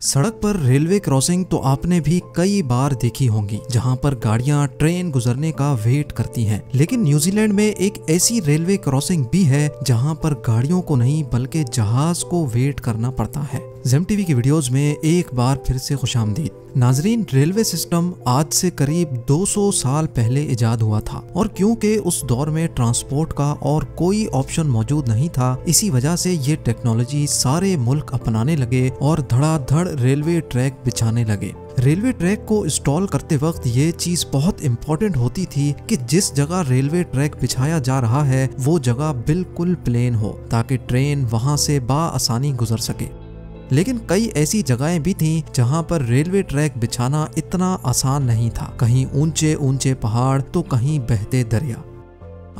सड़क पर railway crossing तो आपने भी कई बार देखी होंगी, जहां पर गाड़ियां ट्रेन गुजरने का वेट करती हैं। लेकिन न्यूजीलैंड में एक ऐसी रेलवे क्रॉसिंग भी है जहां पर गाड़ियों को नहीं बल्कि जहाज को वेट करना पड़ता है। ज़ेम टीवी की वीडियोस में एक बार फिर से खुशामदीद। नाजरीन, रेलवे सिस्टम आज से करीब 200 साल पहले इजाद हुआ था और क्योंकि उस दौर में ट्रांसपोर्ट का और कोई ऑप्शन मौजूद नहीं था, इसी वजह से ये टेक्नोलॉजी सारे मुल्क अपनाने लगे और धड़ाधड़ रेलवे ट्रैक बिछाने लगे। रेलवे ट्रैक को इंस्टॉल करते वक्त ये चीज बहुत इम्पोर्टेंट होती थी कि जिस जगह रेलवे ट्रैक बिछाया जा रहा है वो जगह बिल्कुल प्लेन हो ताकि ट्रेन वहां से बाआसानी गुजर सके। लेकिन कई ऐसी जगहें भी थीं जहां पर रेलवे ट्रैक बिछाना इतना आसान नहीं था। कहीं ऊंचे ऊंचे पहाड़ तो कहीं बहते दरिया।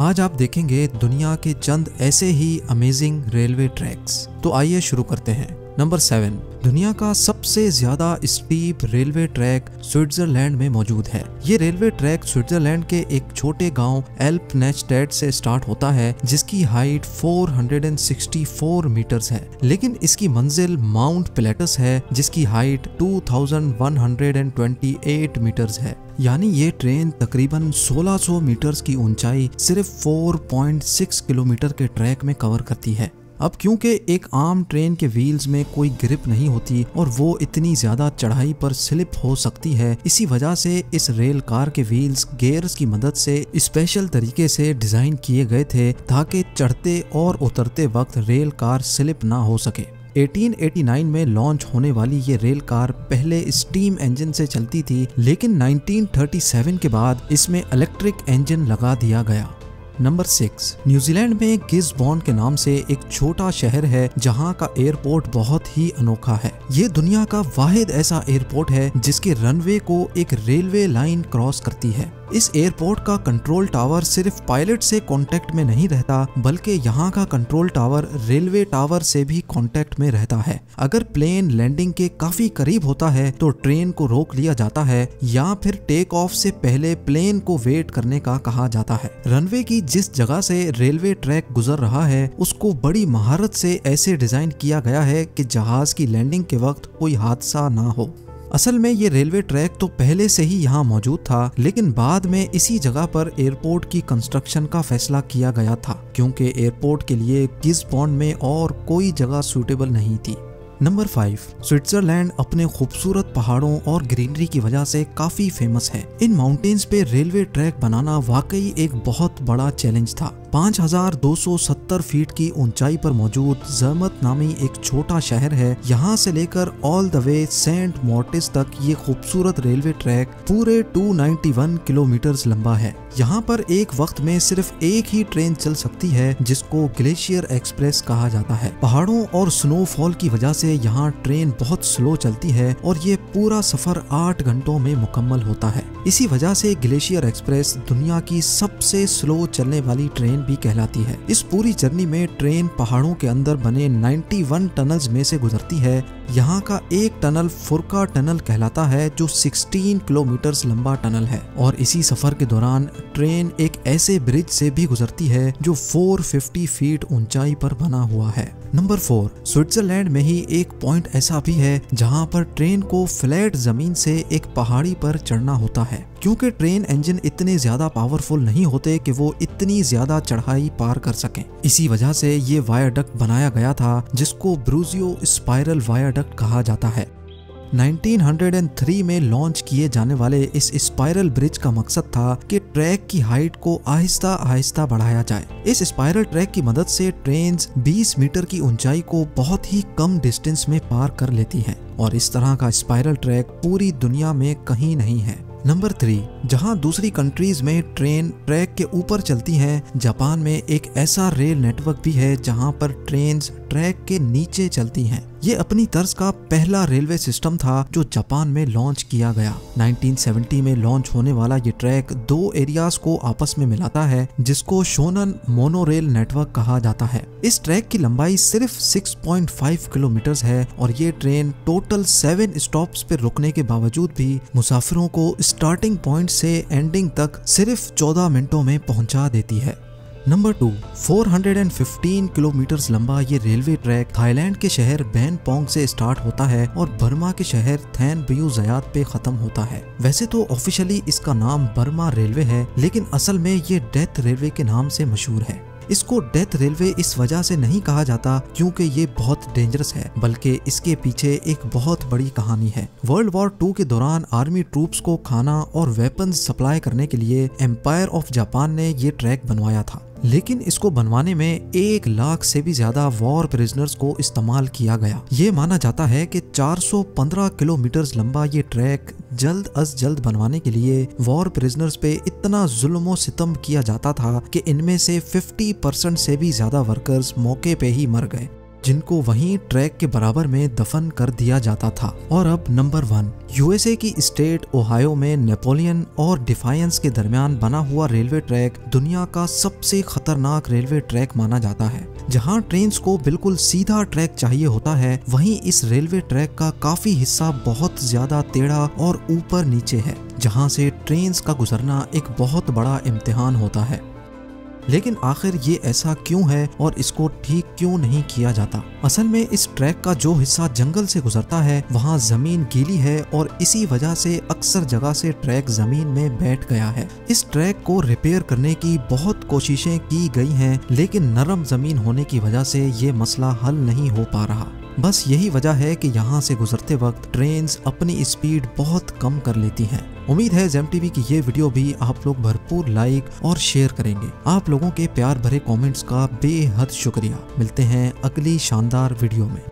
आज आप देखेंगे दुनिया के चंद ऐसे ही अमेजिंग रेलवे ट्रैक्स। तो आइए शुरू करते हैं। नंबर 7, दुनिया का सबसे ज्यादा स्टीप रेलवे ट्रैक स्विट्जरलैंड में मौजूद है। ये रेलवे ट्रैक स्विट्जरलैंड के एक छोटे गांव एल्पनेस्टेड से स्टार्ट होता है, जिसकी हाइट 464 मीटर्स है। लेकिन इसकी मंजिल माउंट पिलेटस है, जिसकी हाइट 2128 मीटर्स है। यानी ये ट्रेन तकरीबन 1600 मीटर्स की ऊंचाई सिर्फ 4.6 किलोमीटर के ट्रैक में कवर करती है। अब क्योंकि एक आम ट्रेन के व्हील्स में कोई ग्रिप नहीं होती और वो इतनी ज्यादा चढ़ाई पर स्लिप हो सकती है, इसी वजह से इस रेल कार के व्हील्स गियर्स की मदद से स्पेशल तरीके से डिजाइन किए गए थे ताकि चढ़ते और उतरते वक्त रेल कार स्लिप ना हो सके। 1889 में लॉन्च होने वाली ये रेल कार पहले स्टीम इंजन से चलती थी, लेकिन 1937 के बाद इसमें इलेक्ट्रिक इंजन लगा दिया गया। नंबर 6, न्यूजीलैंड में गिसबॉर्न के नाम से एक छोटा शहर है जहां का एयरपोर्ट बहुत ही अनोखा है। ये दुनिया का वाहिद ऐसा एयरपोर्ट है जिसके रनवे को एक रेलवे लाइन क्रॉस करती है। इस एयरपोर्ट का कंट्रोल टावर सिर्फ पायलट से कांटेक्ट में नहीं रहता, बल्कि यहाँ का कंट्रोल टावर रेलवे टावर से भी कांटेक्ट में रहता है। अगर प्लेन लैंडिंग के काफी करीब होता है तो ट्रेन को रोक लिया जाता है या फिर टेक ऑफ से पहले प्लेन को वेट करने का कहा जाता है। रनवे की जिस जगह से रेलवे ट्रैक गुजर रहा है उसको बड़ी महारत से ऐसे डिजाइन किया गया है कि जहाज की लैंडिंग के वक्त कोई हादसा ना हो। असल में ये रेलवे ट्रैक तो पहले से ही यहाँ मौजूद था, लेकिन बाद में इसी जगह पर एयरपोर्ट की कंस्ट्रक्शन का फैसला किया गया था क्योंकि एयरपोर्ट के लिए गिसबॉर्न में और कोई जगह सूटेबल नहीं थी। नंबर 5, स्विट्जरलैंड अपने खूबसूरत पहाड़ों और ग्रीनरी की वजह से काफी फेमस है। इन माउंटेन्स पे रेलवे ट्रैक बनाना वाकई एक बहुत बड़ा चैलेंज था। 5270 फीट की ऊंचाई पर मौजूद ज़र्मत नामी एक छोटा शहर है। यहाँ से लेकर all the way Saint Moritz तक ये खूबसूरत रेलवे ट्रैक पूरे 291 किलोमीटर लंबा है। यहाँ पर एक वक्त में सिर्फ एक ही ट्रेन चल सकती है जिसको ग्लेशियर एक्सप्रेस कहा जाता है। पहाड़ों और स्नोफॉल की वजह से यहाँ ट्रेन बहुत स्लो चलती है और ये पूरा सफर 8 घंटों में मुकम्मल होता है। इसी वजह से ग्लेशियर एक्सप्रेस दुनिया की सबसे स्लो चलने वाली ट्रेन भी कहलाती है। इस पूरी जर्नी में ट्रेन पहाड़ों के अंदर बने 91 टनल्स में से गुजरती है। यहाँ का एक टनल फुरका टनल कहलाता है जो 16 किलोमीटर लंबा टनल है और इसी सफर के दौरान ट्रेन एक ऐसे ब्रिज से भी गुजरती है जो 450 फीट ऊंचाई पर बना हुआ है। नंबर 4, स्विट्जरलैंड में ही एक पॉइंट ऐसा भी है जहाँ पर ट्रेन को फ्लैट जमीन से एक पहाड़ी पर चढ़ना होता है क्योंकि ट्रेन इंजन इतने ज्यादा पावरफुल नहीं होते कि वो इतनी ज्यादा चढ़ाई पार कर सकें। इसी वजह से ये वायाडक्ट बनाया गया था जिसको ब्रूजियो स्पाइरल वायाडक्ट कहा जाता है। 1903 में लॉन्च किए जाने वाले इस स्पाइरल ब्रिज का मकसद था कि ट्रैक की हाइट को आहिस्ता आहिस्ता बढ़ाया जाए। इस स्पाइरल ट्रैक की मदद से ट्रेन्स 20 मीटर की ऊंचाई को बहुत ही कम डिस्टेंस में पार कर लेती हैं और इस तरह का स्पाइरल ट्रैक पूरी दुनिया में कहीं नहीं है। नंबर 3, जहां दूसरी कंट्रीज में ट्रेन ट्रैक के ऊपर चलती हैं, जापान में एक ऐसा रेल नेटवर्क भी है जहां पर ट्रेन्स ट्रैक के नीचे चलती हैं। ये अपनी तर्ज का पहला रेलवे सिस्टम था जो जापान में लॉन्च किया गया। 1970 में लॉन्च होने वाला ये ट्रैक 2 एरियाज को आपस में मिलाता है जिसको शोनन मोनोरेल नेटवर्क कहा जाता है। इस ट्रैक की लंबाई सिर्फ 6.5 किलोमीटर है और ये ट्रेन टोटल 7 स्टॉप्स पे रुकने के बावजूद भी मुसाफिरों को स्टार्टिंग पॉइंट से एंडिंग तक सिर्फ 14 मिनटों में पहुंचा देती है। नंबर 2, 415 किलोमीटर लंबा ये रेलवे ट्रैक थाईलैंड के शहर बैनपोंग से स्टार्ट होता है और बर्मा के शहर थैन बियू ज़यात पे खत्म होता है। वैसे तो ऑफिशियली इसका नाम बर्मा रेलवे है, लेकिन असल में ये डेथ रेलवे के नाम से मशहूर है। इसको डेथ रेलवे इस वजह से नहीं कहा जाता क्योंकि ये बहुत डेंजरस है, बल्कि इसके पीछे एक बहुत बड़ी कहानी है। वर्ल्ड वॉर 2 के दौरान आर्मी ट्रूप्स को खाना और वेपन्स सप्लाई करने के लिए एम्पायर ऑफ जापान ने ये ट्रैक बनवाया था, लेकिन इसको बनवाने में 1 लाख से भी ज्यादा वॉर प्रिजनर्स को इस्तेमाल किया गया। ये माना जाता है कि 415 किलोमीटर लंबा ये ट्रैक जल्द अज जल्द बनवाने के लिए वॉर प्रिजनर्स पे इतना जुल्म सितम किया जाता था कि इनमें से 50% से भी ज्यादा वर्कर्स मौके पे ही मर गए, जिनको वहीं ट्रैक के बराबर में दफन कर दिया जाता था। और अब नंबर 1, यूएसए की स्टेट ओहायो में नेपोलियन और डिफायंस के दरमियान बना हुआ रेलवे ट्रैक दुनिया का सबसे खतरनाक रेलवे ट्रैक माना जाता है। जहां ट्रेन्स को बिल्कुल सीधा ट्रैक चाहिए होता है, वहीं इस रेलवे ट्रैक का काफी हिस्सा बहुत ज्यादा टेढ़ा और ऊपर नीचे है, जहां से ट्रेन्स का गुजरना एक बहुत बड़ा इम्तिहान होता है। लेकिन आखिर ये ऐसा क्यों है और इसको ठीक क्यों नहीं किया जाता? असल में इस ट्रैक का जो हिस्सा जंगल से गुजरता है वहाँ जमीन गीली है और इसी वजह से अक्सर जगह से ट्रैक जमीन में बैठ गया है। इस ट्रैक को रिपेयर करने की बहुत कोशिशें की गई हैं, लेकिन नरम जमीन होने की वजह से ये मसला हल नहीं हो पा रहा। बस यही वजह है कि यहाँ से गुजरते वक्त ट्रेन्स अपनी स्पीड बहुत कम कर लेती हैं। उम्मीद है जेम टीवी की ये वीडियो भी आप लोग भरपूर लाइक और शेयर करेंगे। आप लोगों के प्यार भरे कमेंट्स का बेहद शुक्रिया। मिलते हैं अगली शानदार वीडियो में।